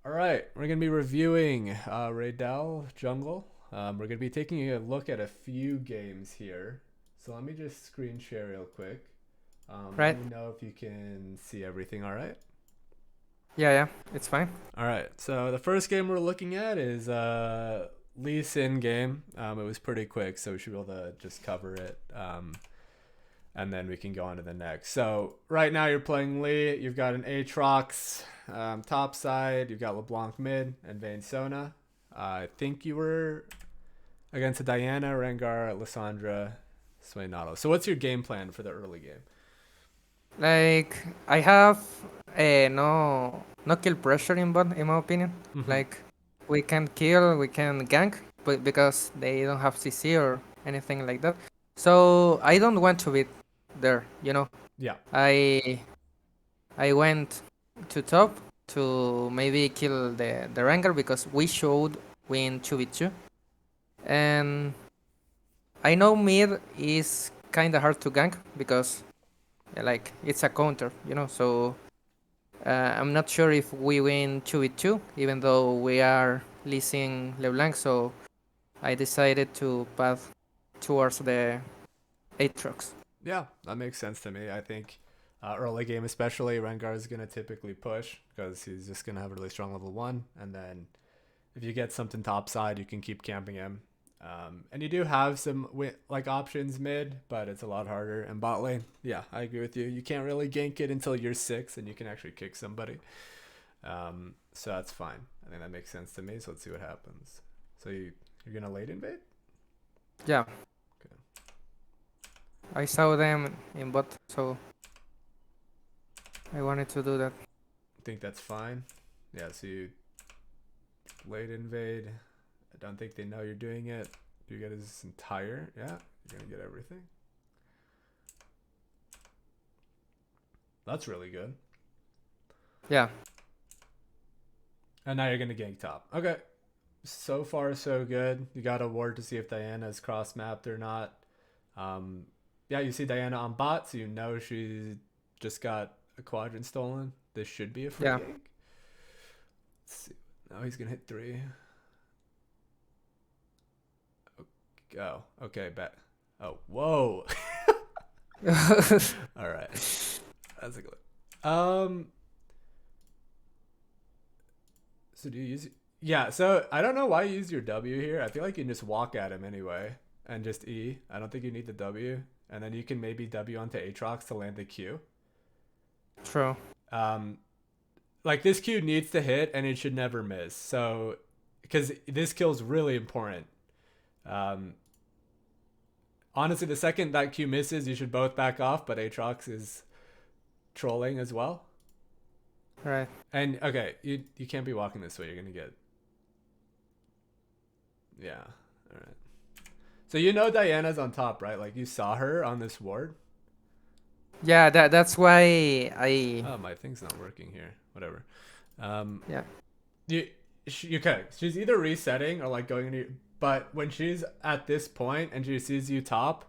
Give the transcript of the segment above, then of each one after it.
All right, we're gonna be reviewing Raydell Jungle. We're gonna be taking a look at a few games here. So let me just screen share real quick. Let Right? me know if you can see everything. All right. Yeah, it's fine. All right. So the first game we're looking at is Lee Sin game. It was pretty quick, so we should be able to just cover it. And then we can go on to the next. So right now you're playing Lee. You've got an Aatrox top side. You've got LeBlanc mid and Vayne Sona. I think you were against a Diana, Rengar, Lissandra, Swaynato. So what's your game plan for the early game? Like I have no kill pressure in bot in my opinion. Mm-hmm. Like we can kill, we can gank, but because they don't have CC or anything like that. So I don't want to be there. Yeah. I I went to top to maybe kill the Rengar because we should win 2v2. And I know mid is kinda hard to gank because like it's a counter. So I'm not sure if we win 2v2, even though we are leasing LeBlanc. So I decided to path towards the Aatrox. Yeah, that makes sense to me. I think early game, especially, Rengar is going to typically push because he's just going to have a really strong level one. And then if you get something top side, you can keep camping him. And you do have some like options mid, but it's a lot harder. And bot lane, yeah, I agree with you. You can't really gank it until you're 6, and you can actually kick somebody. So that's fine. I think that makes sense to me. So let's see what happens. So you're gonna late invade? Yeah, Okay. I saw them in bot, so I wanted to do that. I think that's fine. Yeah. So you late invade. I don't think they know you're doing it. You get his entire. Yeah, you're gonna get everything. That's really good. Yeah, And now you're gonna gank top. Okay. So far, so good. You got a ward to see if Diana is cross mapped or not. Um, yeah, you see Diana on bot, so you know she just got a quadrant stolen. This should be a free yeah. gank. Let's see. Now he's gonna hit 3. Oh, okay, bet. Oh, whoa. All right, that's a good. So do you use? Yeah. So I don't know why you use your W here. I feel like you can just walk at him anyway and just E. I don't think you need the W, and then you can maybe W onto Aatrox to land the Q. True. Um, like this Q needs to hit and it should never miss. So because this kill is really important. Um, honestly, the second that Q misses, you should both back off. But Aatrox is trolling as well. Right. And okay, you can't be walking this way. You're gonna get yeah. All right. So you know Diana's on top, right? Like you saw her on this ward. Yeah, that's why I Oh, my thing's not working here. Whatever. Um, yeah. you, okay. She's either resetting or like going into. But when she's at this point and she sees you top,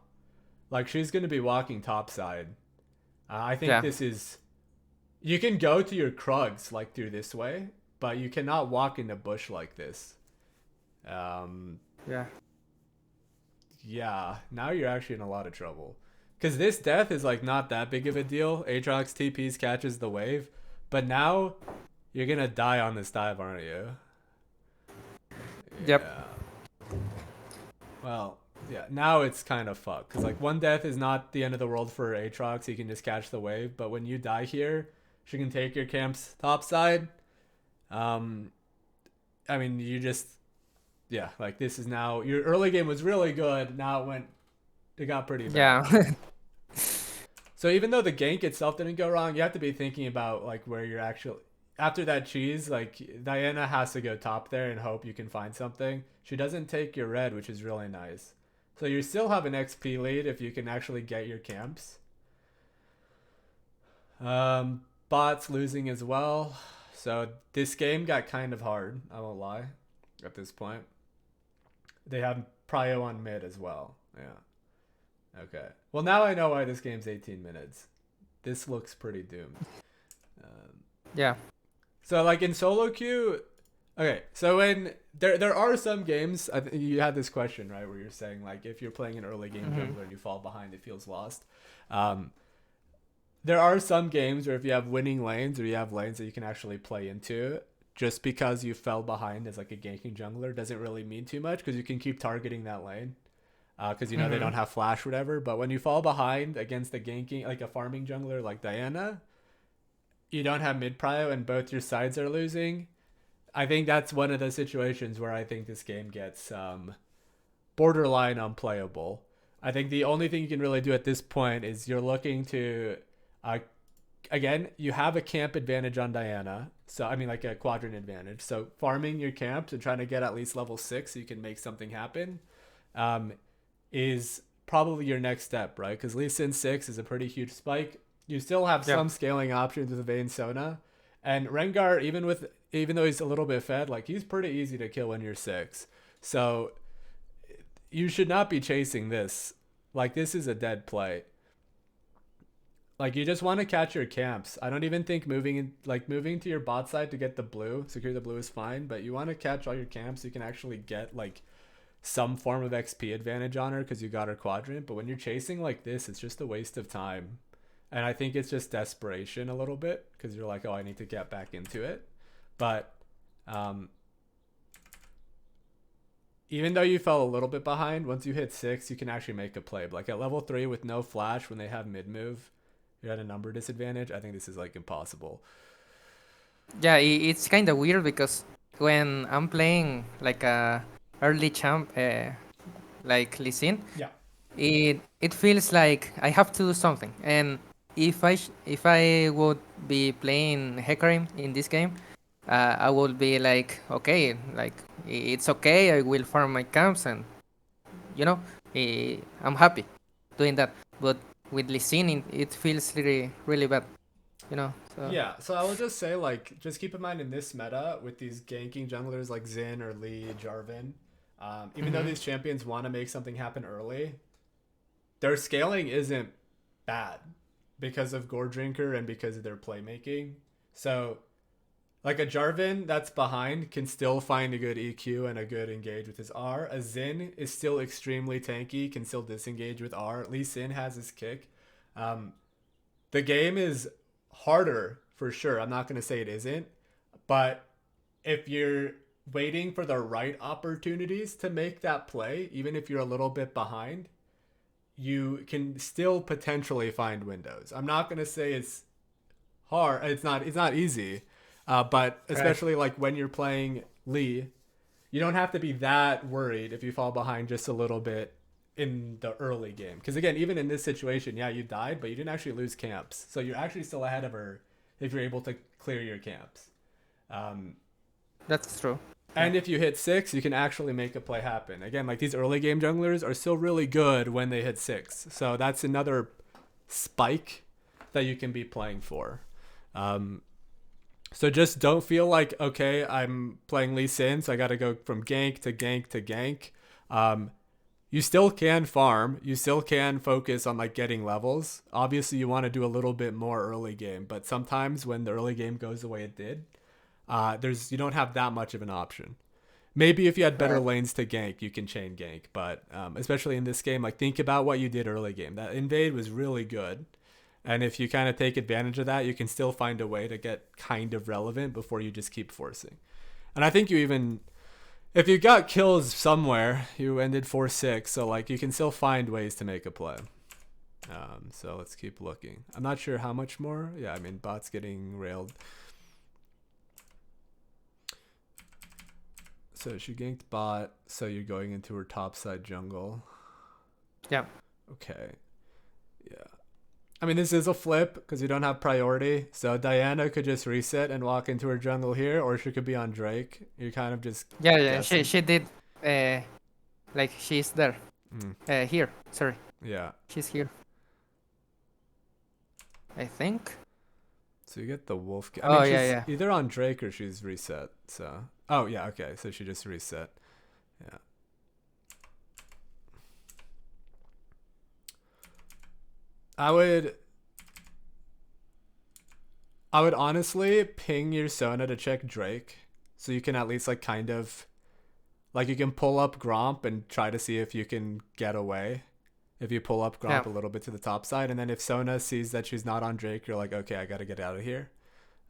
like she's gonna be walking top side. I think Yeah. this is. You can go to your Krugs like through this way, but you cannot walk in the bush like this. Um, Yeah. yeah. Now you're actually in a lot of trouble. Because this death is like not that big of a deal. Aatrox TPs catches the wave, but now you're gonna die on this dive, aren't you? Yep. Yeah. Well, yeah. Now it's kind of fucked because like one death is not the end of the world for Aatrox. He can just catch the wave, but when you die here, she can take your camp's top side. Um, I mean, you just yeah. Like this is now your early game was really good. Now it got pretty bad. Yeah. So even though the gank itself didn't go wrong, you have to be thinking about like where you're actually after that cheese. Like Diana has to go top there and hope you can find something. She doesn't take your red, which is really nice. So you still have an XP lead if you can actually get your camps. Bots losing as well. So this game got kind of hard. I won't lie. At this point, they have prio on mid as well. Yeah. Okay. Well, now I know why this game's 18 minutes. This looks pretty doomed. Um, Yeah. So like in solo queue, okay. So when there are some games, you had this question right where you're saying like if you're playing an early game Mm-hmm. jungler and you fall behind, it feels lost. Um, there are some games where if you have winning lanes or you have lanes that you can actually play into, just because you fell behind as like a ganking jungler doesn't really mean too much because you can keep targeting that lane. Because you know they Mm-hmm. don't have flash or whatever. But when you fall behind against a ganking, like a farming jungler like Diana, you don't have mid prio and both your sides are losing. I think that's one of the situations where I think this game gets borderline unplayable. I think the only thing you can really do at this point is you're looking to, uh, again, you have a camp advantage on Diana. So, I mean, like a quadrant advantage. So, farming your camps and trying to get at least level 6 so you can make something happen um, is probably your next step, right? Because Lee Sin 6 is a pretty huge spike. You still have Yeah. some scaling options with Vayne Sona. And Rengar, even though he's a little bit fed, like he's pretty easy to kill when you're 6. So you should not be chasing this. Like this is a dead play. Like you just want to catch your camps. I don't even think moving to your bot side to get the blue, secure the blue is fine, but you want to catch all your camps so you can actually get like some form of XP advantage on her because you got her quadrant. But when you're chasing like this, it's just a waste of time. And I think it's just desperation a little bit because you're like, oh, I need to get back into it. But um, even though you fell a little bit behind, once you hit 6, you can actually make a play. But like at level 3 with no flash when they have mid move, you're at a number disadvantage. I think this is like impossible. Yeah, it's kind of weird because when I'm playing like a early champ, like Lee Sin, Yeah. it feels like I have to do something. And if I would be playing Hecarim in this game, I would be like, okay, like it's okay. I will farm my camps, and you know, I'm happy doing that. But with Lee Sin, it feels really really bad. You know, so. Yeah, so I will just say, like, just keep in mind in this meta with these ganking junglers like Xin or Lee, Jarvan, even though Hmm. these champions want to make something happen early, their scaling isn't bad because of Gore Drinker and because of their playmaking. So, like a Jarvan that's behind can still find a good EQ and a good engage with his R. A Xin is still extremely tanky, can still disengage with R. Lee Sin has his kick. Um, the game is harder for sure. I'm not going to say it isn't, but if you're waiting for the right opportunities to make that play, even if you're a little bit behind, you can still potentially find windows. I'm not going to say it's hard. It's not easy. But Right. especially like when you're playing Lee, you don't have to be that worried if you fall behind just a little bit in the early game. Because again, even in this situation, yeah, you died, but you didn't actually lose camps. So you're actually still ahead of her if you're able to clear your camps. Um, That's true. Yeah. and if you hit 6, you can actually make a play happen. Again, like these early game junglers are still really good when they hit 6. So that's another spike that you can be playing for. Um, so just don't feel like, okay, I'm playing Lee Sin, so I got to go from gank to gank to gank. Um, you still can farm. You still can focus on like getting levels. Obviously, you want to do a little bit more early game, but sometimes when the early game goes the way it did, there's you don't have that much of an option. Maybe if you had better Right. lanes to gank, you can chain gank. But especially in this game, like think about what you did early game. That invade was really good, and if you kind of take advantage of that, you can still find a way to get kind of relevant before you just keep forcing. And I think you even if you got kills somewhere, you ended 4-6, so like you can still find ways to make a play. So let's keep looking. I'm not sure how much more. Yeah, I mean bot's getting railed. So she ganked bot, so you're going into her topside jungle. Yeah. Okay. Yeah. I mean, this is a flip because you don't have priority. So Diana could just reset and walk into her jungle here, or she could be on Drake. You're kind of just Yeah. Yeah. She guessing. she did. Uh, like she's there. Mm, Here. Sorry. yeah. She's here. I think. So you get the wolf. I Oh mean, yeah. she's Yeah. either on Drake or she's reset. So, oh yeah, okay. So she just reset. Yeah. I would I would honestly ping your Sona to check Drake, so you can at least like kind of like you can pull up Gromp and try to see if you can get away. If you pull up Yeah. Gromp a little bit to the top side, and then if Sona sees that she's not on Drake, you're like, okay, I got to get out of here.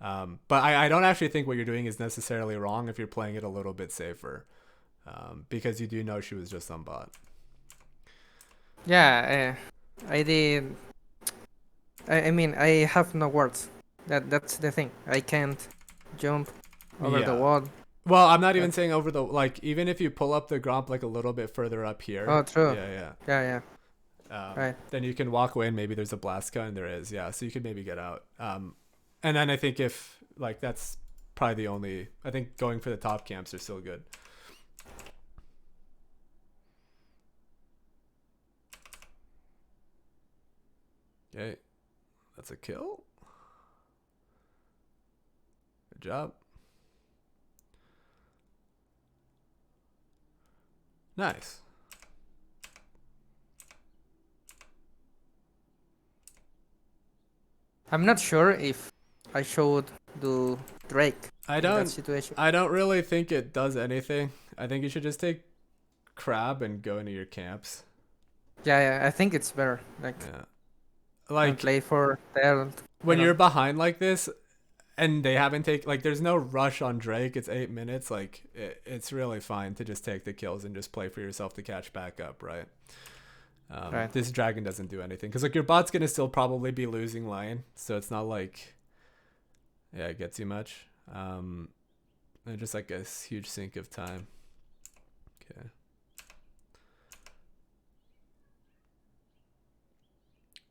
But I don't actually think what you're doing is necessarily wrong if you're playing it a little bit safer, because you do know she was just on bot. Yeah, I did. I mean, I have no words. That's the thing. I can't jump over the Yeah. wall. Well, I'm not even That, saying over the like. Even if you pull up the Gromp like a little bit further up here. oh, true. Yeah, Yeah. yeah. Right. Then you can walk away and maybe there's a blast gun. There is, yeah. So you could maybe get out. And then I think if like that's probably the only. I think going for the top camps are still good. Okay, that's a kill. Good job. Nice. I'm not sure if I should do Drake I in that don't. situation. I don't really think it does anything. I think you should just take crab and go into your camps. Yeah, I think it's better. Like, Yeah. and Like play for third. when you're behind like this and they haven't taken like there's no rush on Drake. It's 8 minutes. Like it's really fine to just take the kills and just play for yourself to catch back up, right? Right. This dragon doesn't do anything because like your bot's gonna still probably be losing lane, so it's not like it gets you much. And just like a huge sink of time. Okay.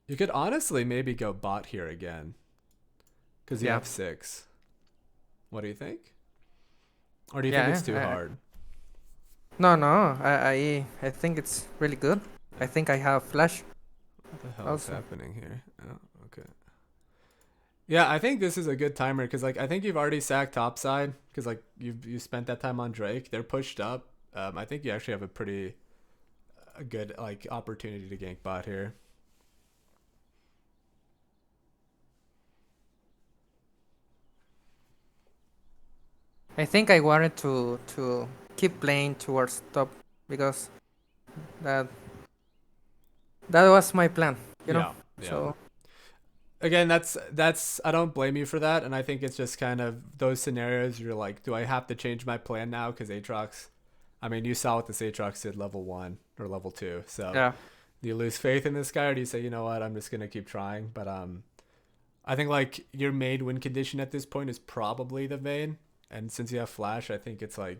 You could honestly maybe go bot here again because you Yeah. have 6. What do you think? Or do you Yeah, think it's too I- hard? No, I think it's really good. I think I have flash. What the hell is Also. happening here? Oh, okay. Yeah, I think this is a good timer because like I think you've already sacked topside because like you spent that time on Drake. They're pushed up. I think you actually have a pretty a good like opportunity to gank bot here. I think I wanted to keep playing towards top because that that was my plan, you know. Yeah. So Again, that's I don't blame you for that, and I think it's just kind of those scenarios. You're like, do I have to change my plan now? Because Aatrox, I mean, you saw what this Aatrox did level 1 or level 2. So yeah, do you lose faith in this guy, or do you say, you know what, I'm just gonna keep trying? But I think like your main win condition at this point is probably the Vayne, and since you have flash, I think it's like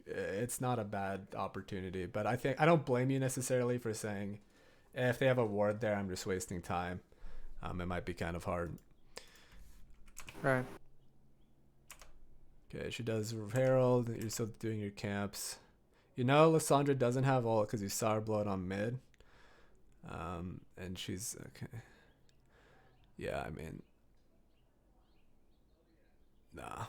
it's not a bad opportunity. But I think I don't blame you necessarily for saying if they have a ward there, I'm just wasting time. It might be kind of hard. right. Okay, she does Herald. You're still doing your camps. You know, Lissandra doesn't have ult because you saw her blow it on mid. And she's okay. Yeah, I mean, nah.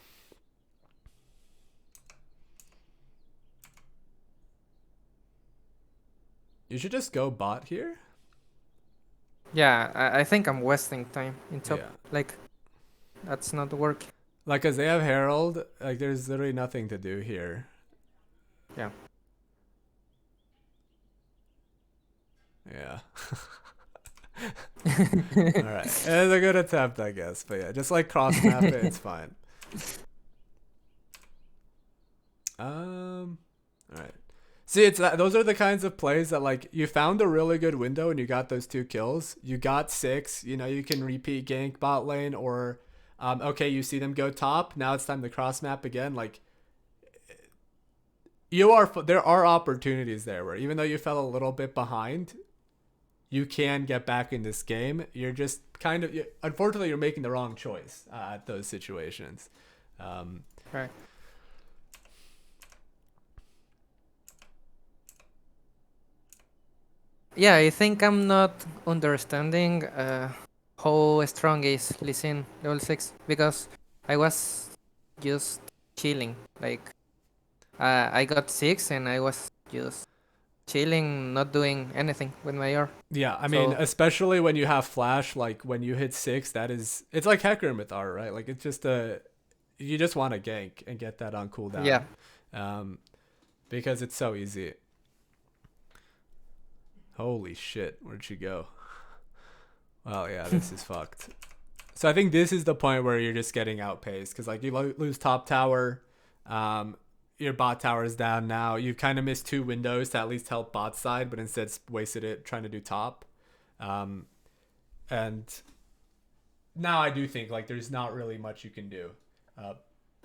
You should just go bot here. Yeah, I think I'm wasting time in top. Yeah. Like, that's not working. Like, cause they have Herald. Like, there's literally nothing to do here. Yeah. Yeah. All right. It's a good attempt, I guess. But yeah, just like cross map it, it's fine. All right. See, it's those are the kinds of plays that like you found a really good window and you got those 2 kills. You got 6. You know, you can repeat gank bot lane or, okay, you see them go top. Now it's time to cross map again. Like, there are opportunities there where even though you fell a little bit behind, you can get back in this game. You're just kind of, unfortunately, you're making the wrong choice at those situations. Right. Yeah, I think I'm not understanding how strong is Lee Sin level 6 because I was just chilling. Like, I got 6 and I was just chilling, not doing anything with my R. Yeah, I mean, So especially when you have flash, like when you hit 6, that is, it's like Hecarim with R, right? Like it's just you just want to gank and get that on yeah, cooldown, because it's so easy. Holy shit, where'd she go? Well, yeah, this is fucked. So I think this is the point where you're just getting outpaced because like you lose top tower, your bot tower is down now. You've kind of missed 2 windows to at least help bot side, but instead wasted it trying to do top. And now I do think like there's not really much you can do.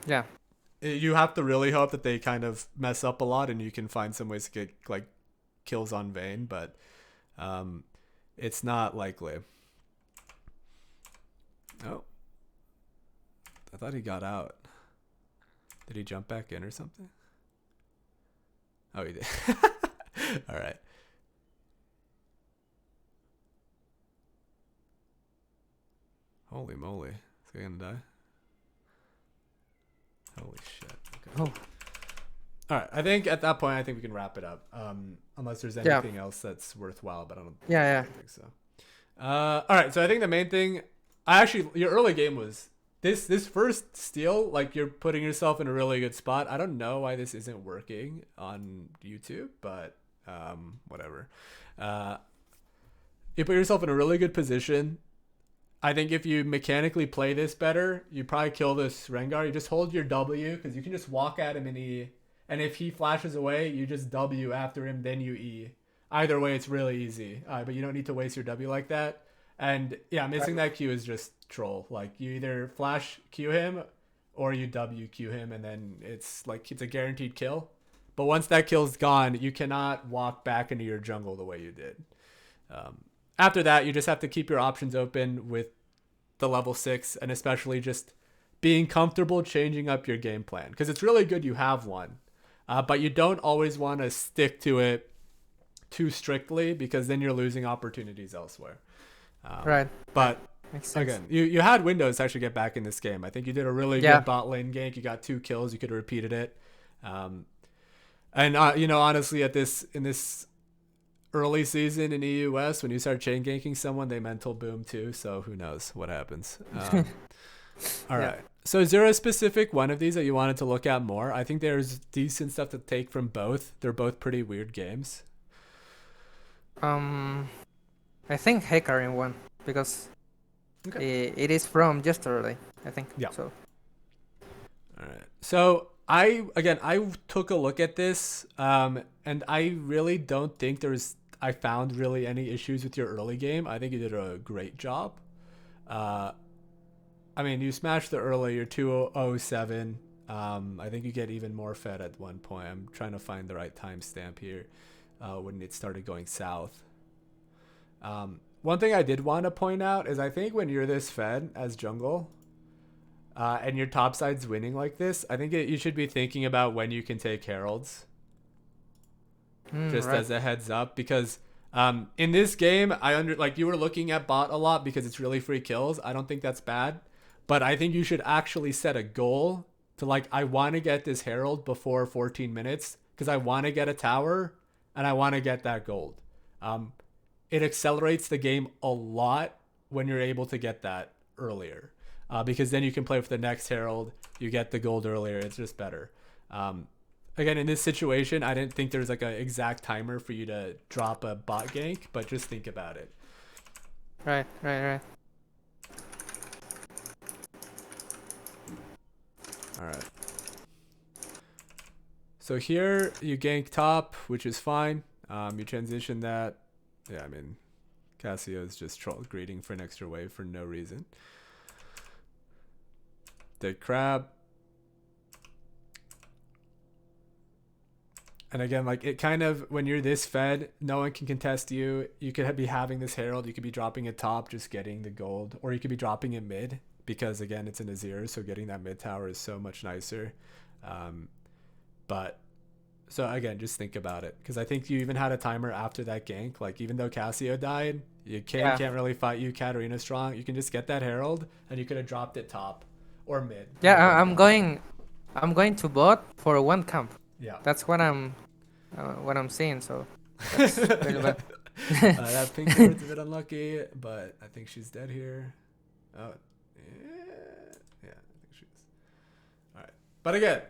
yeah, You have to really hope that they kind of mess up a lot and you can find some ways to get like kills on Vayne, but it's not likely. Oh, I thought he got out. Did he jump back in or something? Oh, he did. All right. Holy moly. Is he gonna die? Holy shit. Okay. oh, All right. I think at that point, I think we can wrap it up. Unless there's yeah, anything else that's worthwhile, but I don't yeah, think so. All right. So I think the main thing, your early game was this first steal. Like you're putting yourself in a really good spot. I don't know why this isn't working on YouTube, but whatever. You put yourself in a really good position. I think if you mechanically play this better, you probably kill this Rengar. You just hold your W because you can just walk at him in E. And if he flashes away, you just W after him, then you E. Either way, it's really easy. But you don't need to waste your W like that. And yeah, missing that Q is just troll. Like you either flash Q him or you W Q him, and then it's like it's a guaranteed kill. But once that kill's gone, you cannot walk back into your jungle the way you did. After that, you just have to keep your options open with the level 6 and especially just being comfortable changing up your game plan because it's really good you have one, but you don't always want to stick to it too strictly because then you're losing opportunities elsewhere. right. But Makes sense. again, you had windows to actually get back in this game. I think you did a really Yeah. good bot lane gank. You got 2 kills. You could have repeated it. And honestly, in this early season in EU West, when you start chain ganking someone, they mental boom too. So who knows what happens. All right. So is there a specific one of these that you wanted to look at more? I think there's decent stuff to take from both. They're both pretty weird games. I think Hecarim won because it is from yesterday, I think. Yeah. So All right. So I took a look at this, and I really don't think I found really any issues with your early game. I think you did a great job. I mean, you smashed the early. You're 207. I think you get even more fed at one point. I'm trying to find the right timestamp here when it started going south. One thing I did want to point out is I think when you're this fed as jungle, and your top side's winning like this, I think you should be thinking about when you can take heralds. Just right. as a heads up, because in this game, you were looking at bot a lot because it's really free kills. I don't think that's bad, but I think you should actually set a goal to I want to get this herald before 14 minutes because I want to get a tower and I want to get that gold. It accelerates the game a lot when you're able to get that earlier. Because then you can play for the next herald, you get the gold earlier. It's just better. Again, in this situation, I didn't think there's an exact timer for you to drop a bot gank, but just think about it. Right. All right. So here you gank top, which is fine. You transition that. Yeah, I mean, Cassio is just greeting for an extra wave for no reason. The crab. And again, it kind of, when you're this fed, no one can contest you. You could be having this herald. You could be dropping it top, just getting the gold. Or you could be dropping it mid because, again, it's an Azir. So getting that mid tower is so much nicer. So again, just think about it. Because I think you even had a timer after that gank. Even though Cassio died, you can't really fight you. Katarina's strong. You can just get that herald and you could have dropped it top or mid. Yeah, I'm going to bot for one camp. Yeah. That's what I'm seeing. So That's really bad. That pink ward's a bit unlucky, but I think she's dead here. Oh, yeah, I think she is. All right, but again,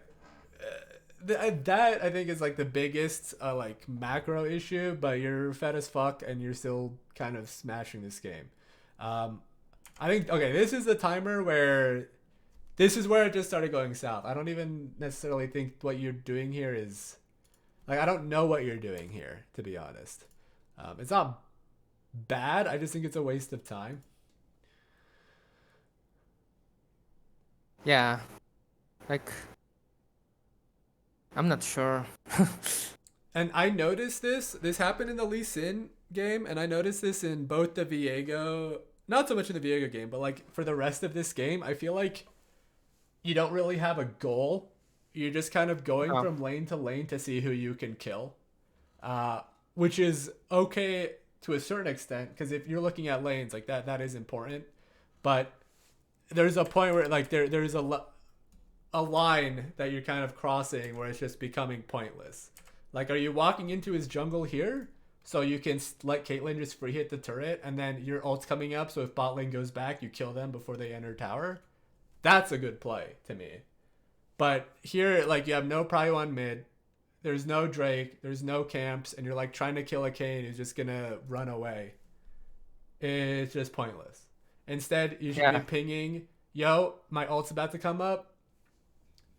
that I think is like the biggest like macro issue. But you're fed as fuck, and you're still kind of smashing this game. Um, I think okay, this is the timer where this is where it just started going south. I don't even necessarily think what you're doing here is like I don't know what you're doing here, to be honest. It's not bad. I just think it's a waste of time. Yeah, like I'm not sure. And I noticed this. This happened in the Lee Sin game, and I noticed this in both the Viego. Not so much in the Viego game, but like for the rest of this game, I feel like you don't really have a goal. You're just kind of going Oh, from lane to lane to see who you can kill, uh, which is okay to a certain extent because if you're looking at lanes like that, that is important. But there's a point where like there's a line that you're kind of crossing where it's just becoming pointless. Like, are you walking into his jungle here so you can let Caitlyn just free hit the turret and then your ult's coming up so if bot lane goes back, you kill them before they enter tower? That's a good play to me. But here, like, you have no prio on mid. There's no Drake. There's no camps. And you're, like, trying to kill a Kayn who's just going to run away. It's just pointless. Instead, you should be yeah, pinging, yo, my ult's about to come up.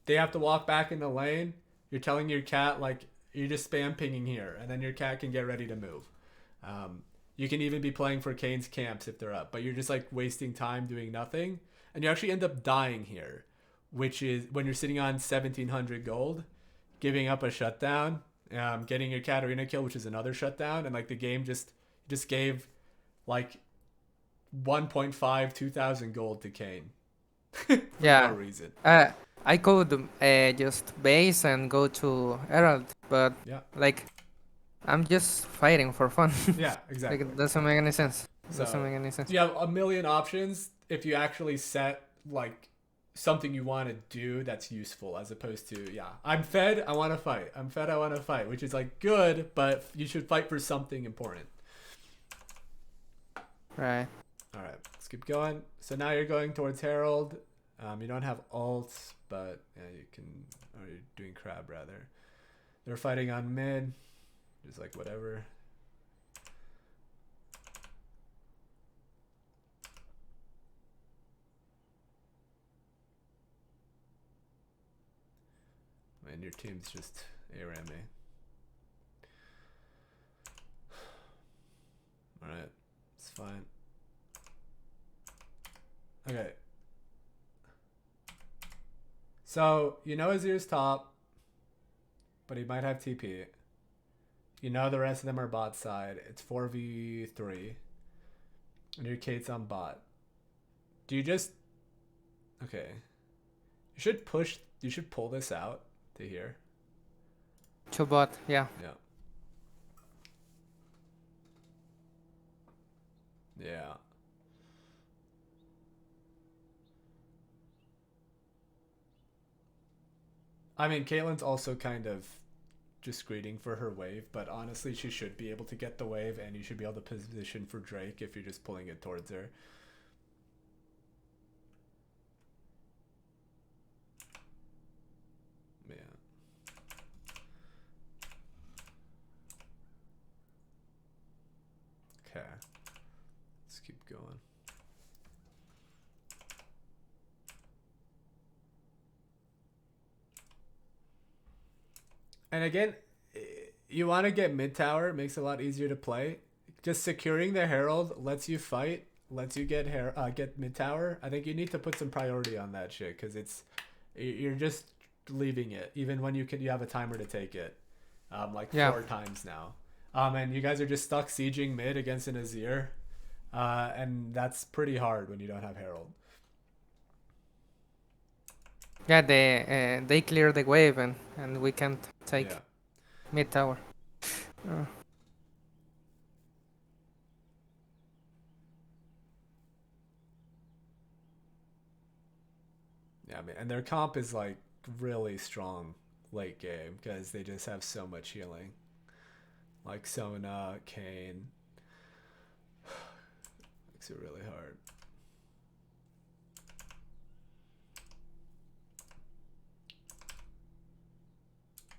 They have to walk back in the lane. You're telling your cat, like, you just spam pinging here. And then your cat can get ready to move. You can even be playing for Kane's camps if they're up. But you're just, like, wasting time doing nothing. And you actually end up dying here, which is when you're sitting on 1,700 gold, giving up a shutdown, getting your Katarina kill, which is another shutdown. And, like, the game just gave, like, 1.5, 2,000 gold to Kane for no yeah. reason. Uh, I could just base and go to Herald, but Yeah. like I'm just fighting for fun. Yeah, Like exactly. it doesn't make any sense. It doesn't So make any sense. you have a million options if you actually set like something you want to do that's useful as opposed to yeah, I'm fed, I want to fight. I'm fed, I want to fight, which is like good, but you should fight for something important. Right. All right, let's keep going. So now you're going towards Herald. You don't have ults, but yeah, you can. Or you're doing crab rather. They're fighting on mid. Just like whatever. And your team's just ARAMing. Alright, it's fine. Okay. So, you know Azir's top, but he might have TP. You know the rest of them are bot side. It's 4v3. And your Kate's on bot. Do you just... Okay. You should push... You should pull this out to here. To bot, yeah. Yeah. Yeah. I mean, Caitlyn's also kind of just greeting for her wave, but honestly, she should be able to get the wave, and you should be able to position for Drake if you're just pulling it towards her. Yeah. Okay. Let's keep going. And again, you want to get mid tower. It makes it a lot easier to play. Just securing the Herald lets you fight, lets you get mid tower. I think you need to put some priority on that shit because you're just leaving it even when you have a timer to take it. Like Yeah. 4 times now. And you guys are just stuck sieging mid against an Azir. And that's pretty hard when you don't have Herald. Yeah, they clear the wave and we can't take Yeah. mid tower. Yeah, I mean, and their comp is like really strong late game because they just have so much healing. like Sona, Kane. Makes it really hard.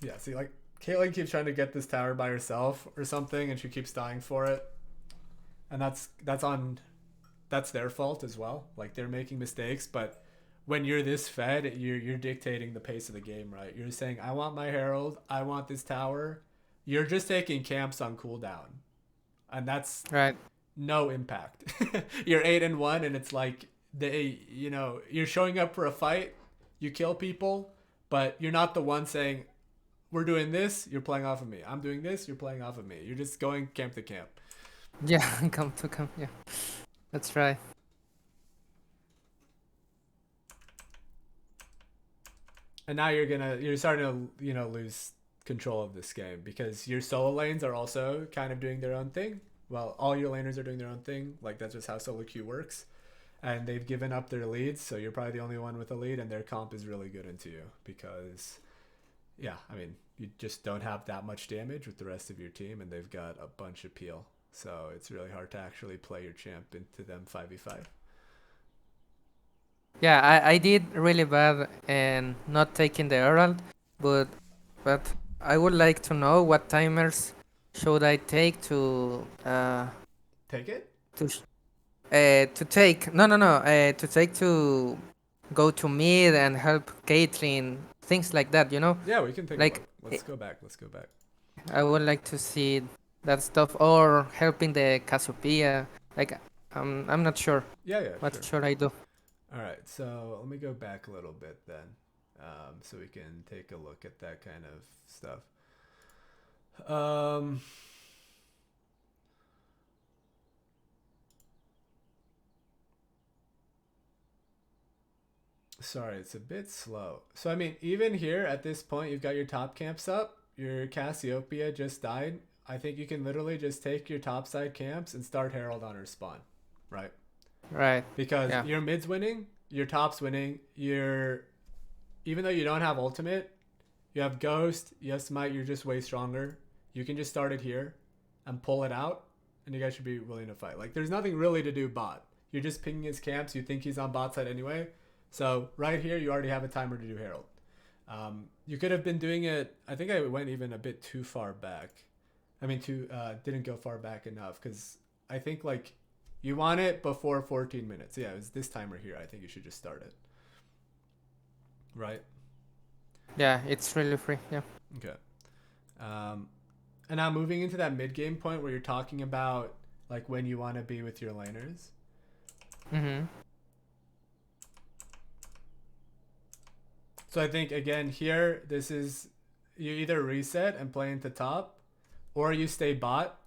Yeah, see, like, Caitlyn keeps trying to get this tower by herself or something, and she keeps dying for it. And that's their fault as well. Like, they're making mistakes, but when you're this fed, you're dictating the pace of the game, right? You're saying, I want my Herald, I want this tower. You're just taking camps on cooldown. And that's Right. no impact. You're 8-1, and it's like you're showing up for a fight, you kill people, but you're not the one saying, we're doing this, you're playing off of me. I'm doing this, you're playing off of me. You're just going camp to camp. Yeah, come to come. Yeah, that's right. And now you're starting to lose control of this game because your solo lanes are also kind of doing their own thing. Well, all your laners are doing their own thing. Like, that's just how solo queue works. And they've given up their leads, so you're probably the only one with a lead, and their comp is really good into you because, yeah, I mean, you just don't have that much damage with the rest of your team, and they've got a bunch of peel. So it's really hard to actually play your champ into them 5v5. Yeah, I did really bad and not taking the Herald, but I would like to know what timers should I take Take it? to take to take to go to mid and help Caitlyn, things like that, you know? Yeah, we can take a Like look. Let's go back. Let's go back. I would like to see that stuff or helping the Cassiopeia. Like I'm not sure Yeah, what sure. should I do. All right, so let me go back a little bit then, so we can take a look at that kind of stuff. Sorry, it's a bit slow. So, I mean, even here at this point, you've got your top camps up. Your Cassiopeia just died. I think you can literally just take your top side camps and start Herald on her spawn, right? Right. Because Yeah. your mid's winning, your top's winning, even though you don't have ultimate, you have Ghost, you have Smite, you're just way stronger. You can just start it here and pull it out, and you guys should be willing to fight. Like, there's nothing really to do bot. You're just pinging his camps, you think he's on bot side anyway. So right here, you already have a timer to do Herald. You could have been doing it, I think I went even a bit too far back. I mean, didn't go far back enough, because I think, like, you want it before 14 minutes. Yeah, it was this timer here. I think you should just start it. Right? Yeah, it's really free. Yeah. Okay. And now moving into that mid-game point where you're talking about, like, when you want to be with your laners. Mm-hmm. So I think, again, here, this is, you either reset and play into top, or you stay bot,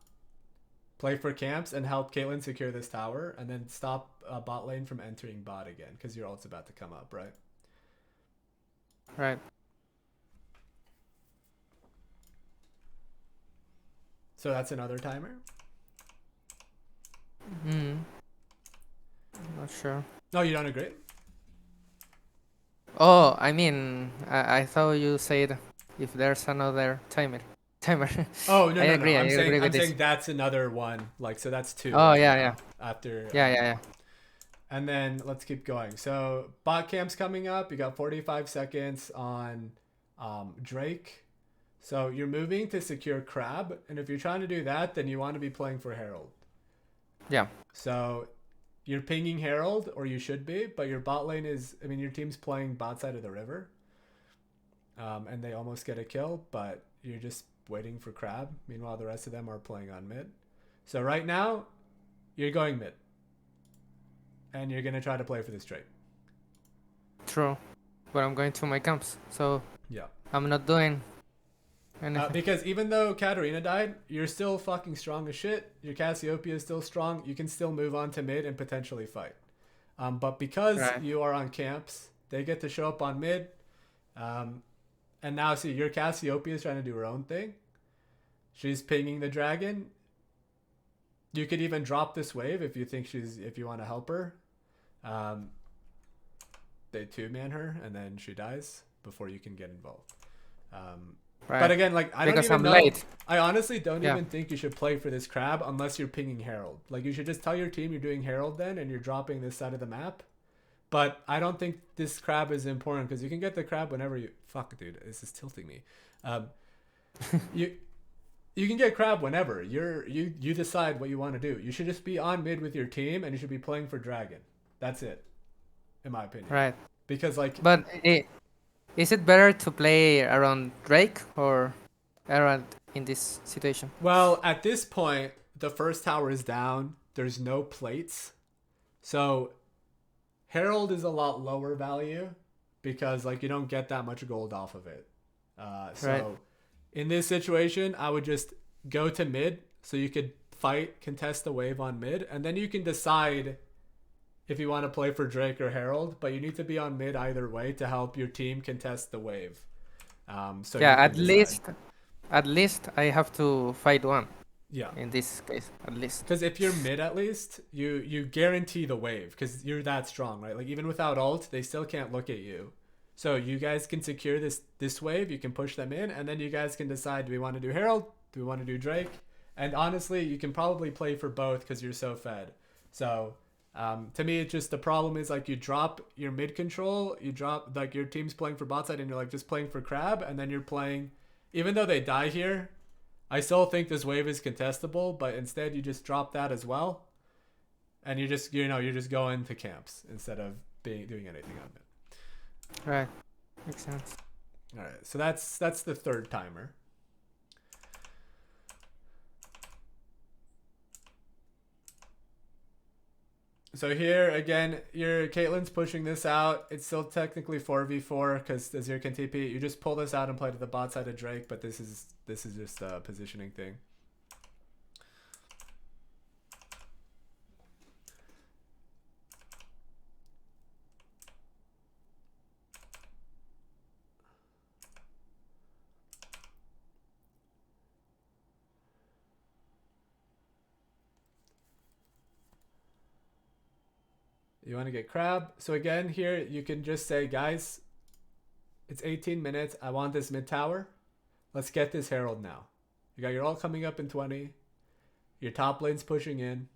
play for camps, and help Caitlyn secure this tower, and then stop bot lane from entering bot again, because your ult's about to come up, right? Right. So that's another timer? Mm. Not sure. No, you don't agree? Oh, I mean, I thought you said if there's another timer. Oh, no, I no, agree. no. I agree I'm with this. saying that's another one. Like, so that's two. Oh right yeah, now yeah, After. yeah. And then let's keep going. So bot camp's coming up. You got 45 seconds on Drake. So you're moving to secure Crab. And if you're trying to do that, then you want to be playing for Herald. Yeah. So you're pinging Herald, or you should be, but your bot lane is, I mean, your team's playing bot side of the river. And they almost get a kill, but you're just waiting for Crab. Meanwhile, the rest of them are playing on mid. So right now, you're going mid. And you're going to try to play for this trade. True. But I'm going to my camps, so Yeah. I'm not doing anything. Because even though Katarina died, you're still fucking strong as shit. Your Cassiopeia is still strong. You can still move on to mid and potentially fight. But because you are on camps, they get to show up on mid. And now, see, your Cassiopeia is trying to do her own thing. She's pinging the dragon. You could even drop this wave if you want to help her. They two-man her, and then she dies before you can get involved. But right. again, like I don't Because even I'm know. late. I honestly don't Yeah, even think you should play for this crab unless you're pinging Herald. Like you should just tell your team you're doing Herald then, and you're dropping this side of the map. But I don't think this crab is important because you can get the crab whenever you. Fuck, dude, this is tilting me. Um, you you can get crab whenever you decide what you want to do. You should just be on mid with your team, and you should be playing for dragon. That's it, in my opinion. right. Because like, But is it better to play around Drake or around in this situation? well, at this point, the first tower is down. There's no plates, so Herald is a lot lower value because like you don't get that much gold off of it. Right. So in this situation, I would just go to mid so you could fight, contest the wave on mid, and then you can decide if you want to play for Drake or Herald. But you need to be on mid either way to help your team contest the wave. So Yeah, you can decide. at least I have to fight one Yeah. in this case, at least. Because if you're mid at least, you guarantee the wave because you're that strong, right? Like even without ult, they still can't look at you. So you guys can secure this wave. You can push them in, and then you guys can decide: do we want to do Herald? Do we want to do Drake? And honestly, you can probably play for both because you're so fed. So to me, it's just the problem is like you drop your mid control, you drop like your team's playing for bot side, and you're like just playing for crab, and then you're playing. Even though they die here, I still think this wave is contestable, but instead you just drop that as well, and you just you're just going to camps instead of doing anything on it. Right. Makes sense. All right, so that's the third timer. So here again, your Caitlyn's pushing this out. It's still technically 4v4 because Azir can TP. You just pull this out and play to the bot side of Drake, but this is just a positioning thing. You want to get crab. So again, here you can just say, guys, it's 18 minutes. I want this mid tower. Let's get this Herald now. You got your ult coming up in 20. Your top lane's pushing in.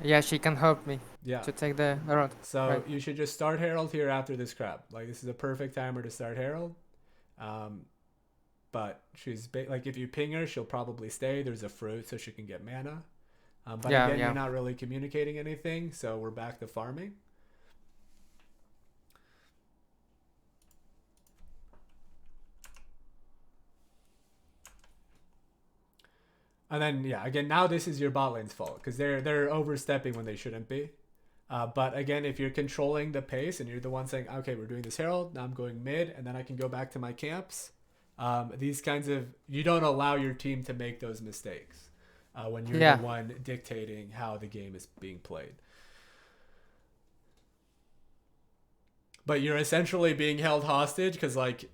Yeah, she can help me Yeah. to take the road. So Right. you should just start Herald here after this crab. Like this is a perfect timer to start Herald. But she's like if you ping her, she'll probably stay. There's a fruit so she can get mana. But Yeah, again, yeah. you're not really communicating anything, so we're back to farming. And then yeah, again now this is your bot lane's fault because they're overstepping when they shouldn't be. But again, if you're controlling the pace and you're the one saying, okay, we're doing this Herald, now I'm going mid, and then I can go back to my camps. These kinds of you don't allow your team to make those mistakes when you're Yeah. the one dictating how the game is being played. But you're essentially being held hostage because like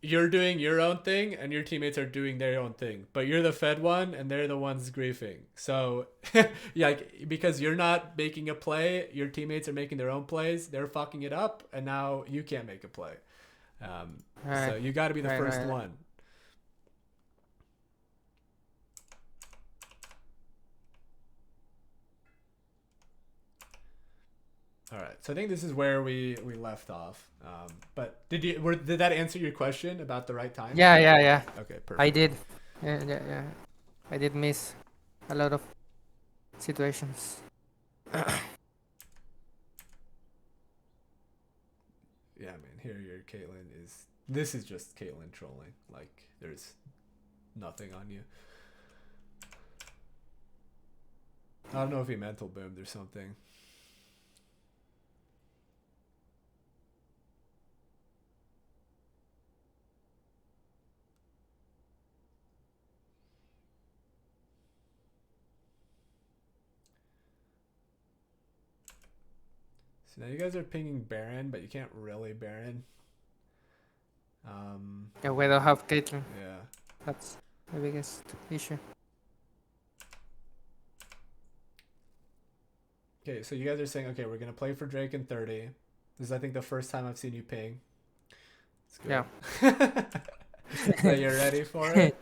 you're doing your own thing and your teammates are doing their own thing, but you're the fed one and they're the ones griefing. So yeah, like, because you're not making a play, your teammates are making their own plays, they're fucking it up, and now you can't make a play. Right. So you got to be the Right, first right. one. All right, so I think this is where we left off. But did that answer your question about the right time? Yeah, yeah, yeah. Okay, perfect. I did. Yeah, yeah, yeah. I did miss a lot of situations. Yeah, man. Here, your Caitlyn is. This is just Caitlyn trolling. Like, there's nothing on you. I don't know if he mental boomed or something. So now you guys are pinging Baron, but you can't really Baron. Yeah, we don't have Caitlyn. Yeah. That's the biggest issue. Okay, so you guys are saying, okay, we're gonna play for Drake in 30. This is, I think, the first time I've seen you ping. It's good. Yeah. that you're ready for it.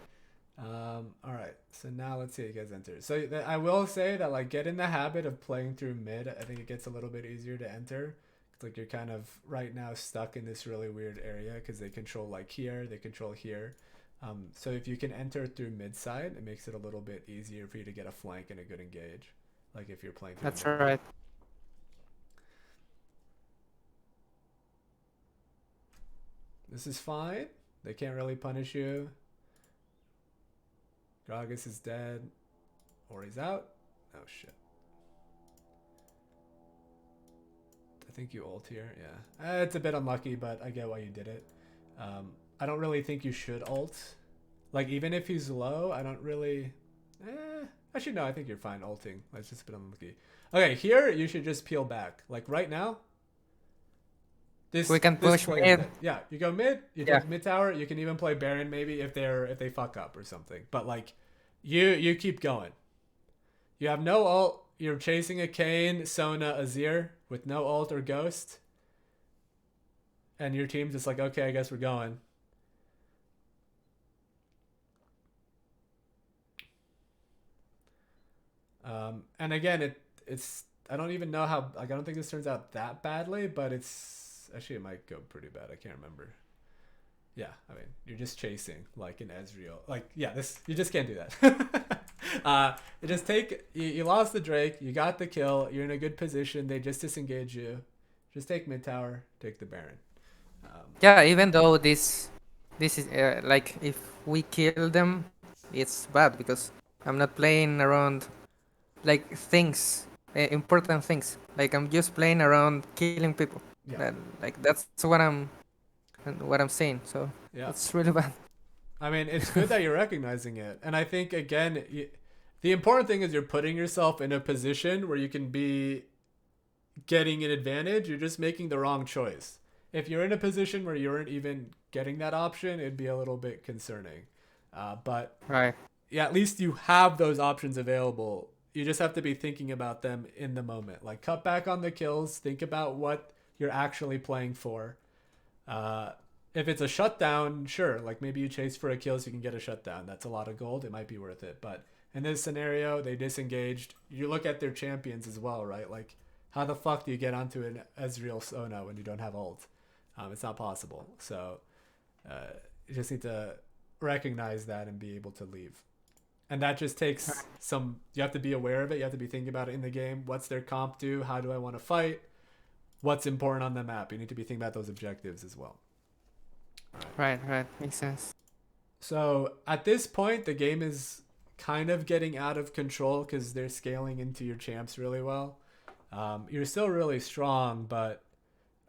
All right. So now let's see you guys enter. So I will say that like get in the habit of playing through mid. I think it gets a little bit easier to enter. It's like you're kind of right now stuck in this really weird area because they control like here, they control here. So if you can enter through mid side, it makes it a little bit easier for you to get a flank and a good engage. Like if you're playing through That's mid. right. This is fine. They can't really punish you. Gragas is dead. Or he's out. Oh shit. I think you ult here. Yeah. It's a bit unlucky, but I get why you did it. I don't really think you should ult. Like, even if he's low, I don't really... Actually, no, I think you're fine ulting. That's just a bit unlucky. Okay, here, you should just peel back. Like, right now... We can push mid. Yeah, you go mid, you Yeah. take mid tower, you can even play Baron maybe if they fuck up or something. But, like, you keep going. You have no ult. You're chasing a Kayn, Sona, Azir with no ult or ghost. And your team's just like, okay, I guess we're going. And again, it's I don't even know how, like, I don't think this turns out that badly, but it's actually, it might go pretty bad. I can't remember. Yeah, I mean, you're just chasing like an Ezreal. Like, yeah, this, you just can't do that. You just take, you lost the Drake, you got the kill, you're in a good position, they just disengage you. Just take mid tower, take the Baron. Yeah, even though this is like if we kill them, it's bad because I'm not playing around like things, important things. Like I'm just playing around killing people. Yeah. Like that's what I'm saying. So Yeah. it's really bad. I mean, it's good that you're recognizing it. And I think, again, the important thing is you're putting yourself in a position where you can be getting an advantage. You're just making the wrong choice. If you're in a position where you aren't even getting that option, it'd be a little bit concerning. But Right. yeah, at least you have those options available. You just have to be thinking about them in the moment. Like, cut back on the kills. Think about what you're actually playing for. If it's a shutdown, sure, like maybe you chase for a kill so you can get a shutdown. That's a lot of gold. It might be worth it. But in this scenario, they disengaged. You look at their champions as well, right? Like, how the fuck do you get onto an Ezreal Sona when you don't have ult? It's not possible. So you just need to recognize that and be able to leave. And that just takes some, you have to be aware of it. You have to be thinking about it in the game. What's their comp do? How do I want to fight? What's important on the map? You need to be thinking about those objectives as well. Right. Makes sense. So at this point, the game is kind of getting out of control because they're scaling into your champs really well. You're still really strong, but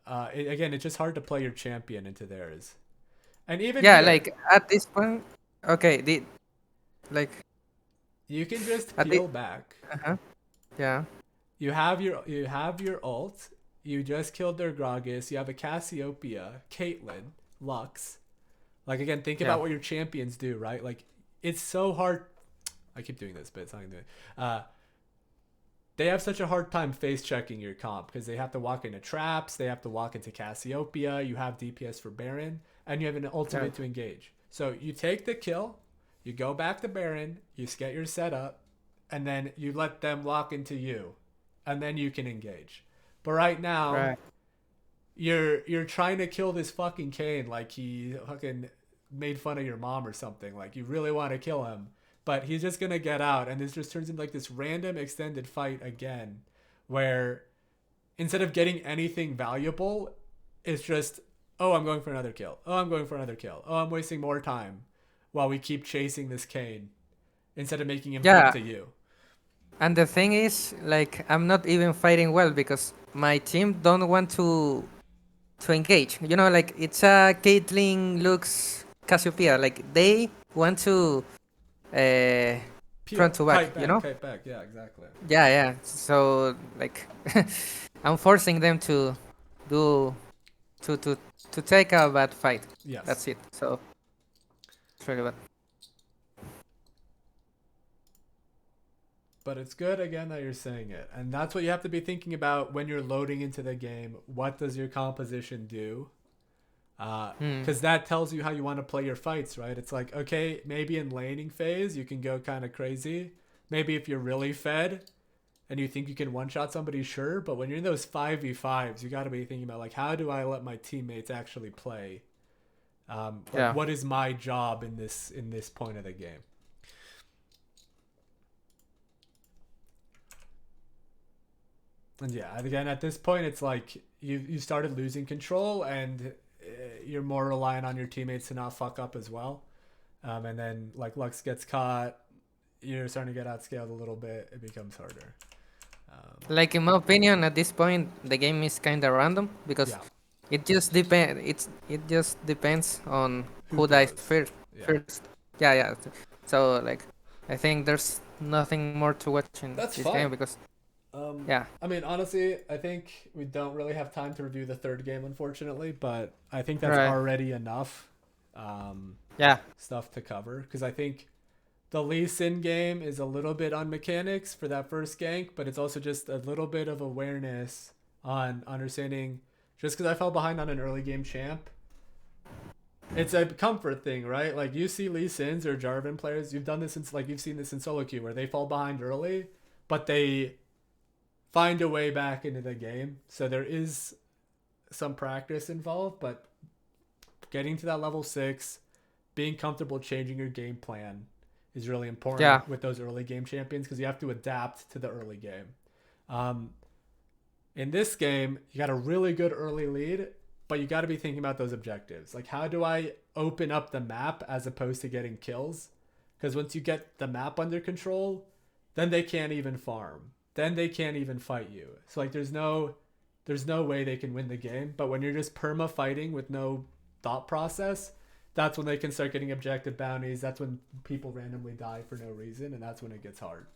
again, it's just hard to play your champion into theirs. And even Yeah, here, like at this point, okay, like you can just at peel back. yeah. You have your ult. You just killed their Gragas. You have a Cassiopeia, Caitlyn, Lux. Like, again, think about what your champions do, right? Like, it's so hard. I keep doing this, but it's not gonna do it. They have such a hard time face checking your comp because they have to walk into traps. They have to walk into Cassiopeia. You have DPS for Baron, and you have an ultimate to engage. So you take the kill, you go back to Baron, you get your setup, and then you let them lock into you, and then you can engage. But right now, you're trying to kill this fucking Kayn like he fucking made fun of your mom or something. Like, you really want to kill him, but he's just gonna get out, and this just turns into like this random extended fight again, where instead of getting anything valuable, it's just, oh, I'm going for another kill. Oh, I'm going for another kill. Oh, I'm wasting more time while we keep chasing this Kayn instead of making him come to you. And the thing is, like, I'm not even fighting well because my team don't want to engage. You know, like it's a Caitlyn Lux Cassiopeia. Like they want to front to back. You know? Kite back. Yeah, exactly. Yeah. So like, I'm forcing them to do to take a bad fight. Yes. That's it. So it's really bad. But it's good, again, that you're saying it. And that's what you have to be thinking about when you're loading into the game. What does your composition do? Hmm. Because that tells you how you want to play your fights, right? It's like, okay, maybe in laning phase you can go kind of crazy. Maybe if you're really fed and you think you can one shot somebody, sure. But when you're in those 5v5s, you got to be thinking about like, how do I let my teammates actually play? Like, Yeah. what is my job in this point of the game? And yeah, again, at this point, it's like you started losing control, and you're more reliant on your teammates to not fuck up as well. And then like Lux gets caught, you're starting to get outscaled a little bit. It becomes harder. Like in my opinion, at this point, the game is kind of random because Yeah, it just depends on who who dies goes? first. Yeah, First, yeah, yeah. So like, I think there's nothing more to watch in that's this game fine. because Um, yeah, I mean, honestly, I think we don't really have time to review the third game, unfortunately, but I think that's right, already enough um, yeah, stuff to cover because I think the Lee Sin game is a little bit on mechanics for that first gank, but it's also just a little bit of awareness on understanding. Just because I fell behind on an early game champ, it's a comfort thing, right? Like you see Lee Sins or Jarvan players, you've done this since like you've seen this in solo queue where they fall behind early, but they find a way back into the game. So there is some practice involved, but getting to that level 6, being comfortable changing your game plan is really yeah, important with those early game champions because you have to adapt to the early game. Um, in this game, you got a really good early lead, but you got to be thinking about those objectives. Like, how do I open up the map as opposed to getting kills? Because once you get the map under control, then they can't even farm. Then they can't even fight you. So like, there's no way they can win the game. But when you're just perma fighting with no thought process, that's when they can start getting objective bounties. That's when people randomly die for no reason, and that's when it gets hard.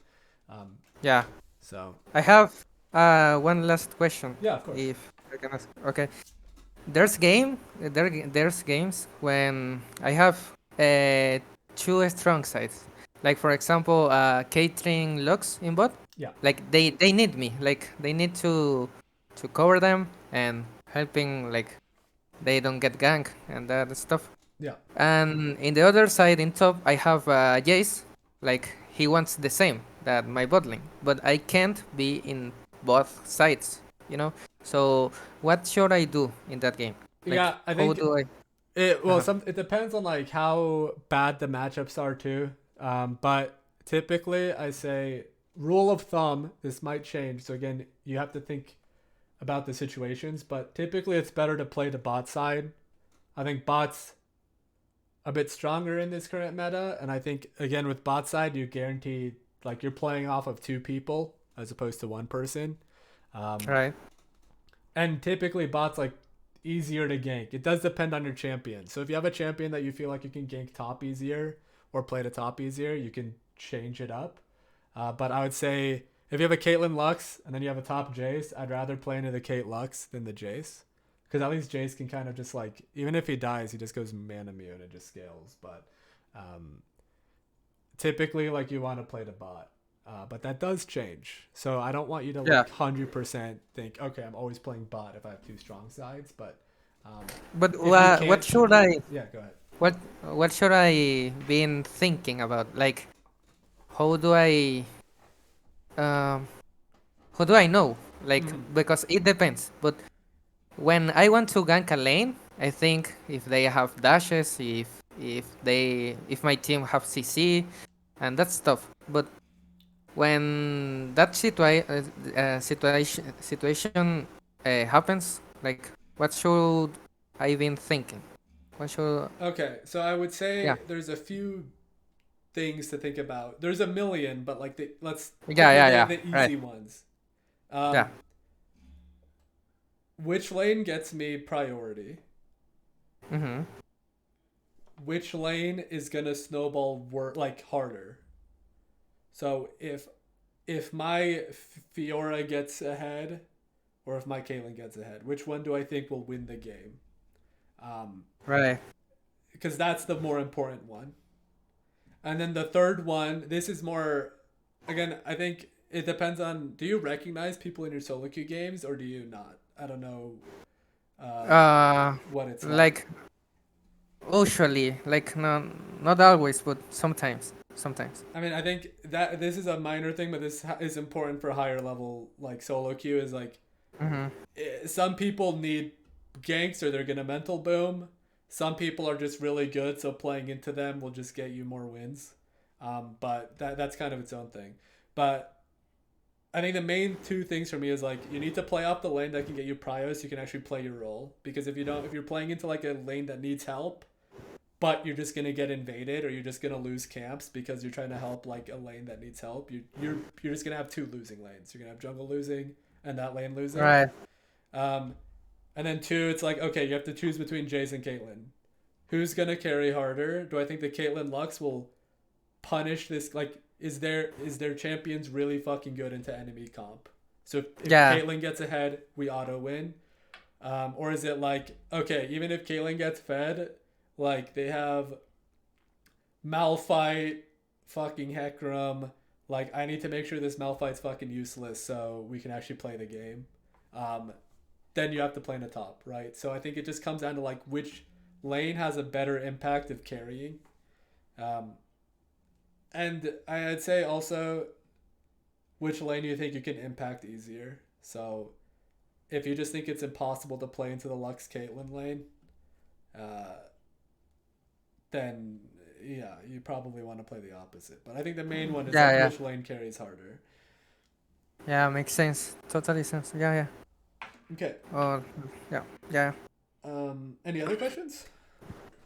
Um, yeah. so I have one last question, yeah, of course. if I can ask. Okay, there's games when I have two strong sides. Like for example, catering Lux in bot. Yeah, Like they need me. Like they need to cover them and helping like they don't get gank and that stuff. yeah. And in the other side, in top, I have Jace. Like he wants the same that my bottling, but I can't be in both sides. You know. So what should I do in that game? Like Yeah, I how think do I? Uh-huh. it depends on like how bad the matchups are too. But typically I say rule of thumb, this might change. So again, you have to think about the situations, but typically it's better to play the bot side. I think bots a bit stronger in this current meta, and I think again with bot side you guarantee like you're playing off of two people as opposed to one person. Um, Right. and typically bots like easier to gank. It does depend on your champion. So if you have a champion that you feel like you can gank top easier or play the top easier, you can change it up. But I would say if you have a Caitlyn Lux and then you have a top Jace, I'd rather play into the Kate Lux than the Jace. Because at least Jace can kind of just like, even if he dies, he just goes man immune and just scales. But um, typically, like you want to play the bot. But that does change. So I don't want you to Yeah. like 100% think, okay, I'm always playing bot if I have two strong sides. But um, But if you what can't, should I? yeah, go ahead. What what should I been thinking about? Like how do I? Um, how do I know? Like Mm, because it depends. But when I want to gank a lane, I think if they have dashes, if my team have CC, and that stuff. But when that situation happens, like what should I been thinking? What should okay, so I would yeah say there's a few things to think about. There's a million, but like let's pick yeah the right easy ones. yeah. Um, which lane gets me priority? Mm-hmm. Which lane is gonna snowball like harder? So if my Fiora gets ahead, or if my Caitlyn gets ahead, which one do I think will win the game? Um, Right. because that's the more important one. And then the third one, this is more, again, I think it depends on, do you recognize people in your solo queue games or do you not? I don't know Uh, what it's like. like usually, like no, not always, but sometimes, sometimes. I mean, I think that this is a minor thing, but this is important for higher level like solo queue. Is like Mm-hmm. some people need ganks or they're gonna mental boom. Some people are just really good, so playing into them will just get you more wins. But that's kind of its own thing. But I think the main two things for me is like you need to play off the lane that can get you prio so you can actually play your role. Because if you don't, if you're playing into like a lane that needs help, but you're just gonna get invaded or you're just gonna lose camps because you're trying to help like a lane that needs help, you're just gonna have two losing lanes. You're gonna have jungle losing and that lane losing. Right. Um, and then two, it's like okay, you have to choose between Jace and Caitlyn. Who's gonna carry harder? Do I think the Caitlyn Lux will punish this? Like, is their champions really fucking good into enemy comp? So if Yeah. Caitlyn gets ahead, we auto win. Or is it like okay, even if Caitlyn gets fed, like they have Malphite, fucking Hecarim. Like I need to make sure this Malphite's fucking useless so we can actually play the game. Um, then you have to play in the top, right? So I think it just comes down to like which lane has a better impact of carrying. Um, and I'd say also which lane do you think you can impact easier. So if you just think it's impossible to play into the Lux Caitlyn lane, uh, then yeah, you probably want to play the opposite. But I think the main one is Yeah. like Yeah. which lane carries harder. Yeah. Makes sense. Totally sense. Yeah. Yeah. Okay. Oh. Yeah. Yeah. Any other questions?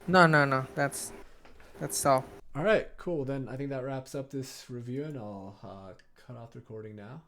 No. No. No. That's all. All right, cool. Then I think that wraps up this review, and I'll cut off the recording now.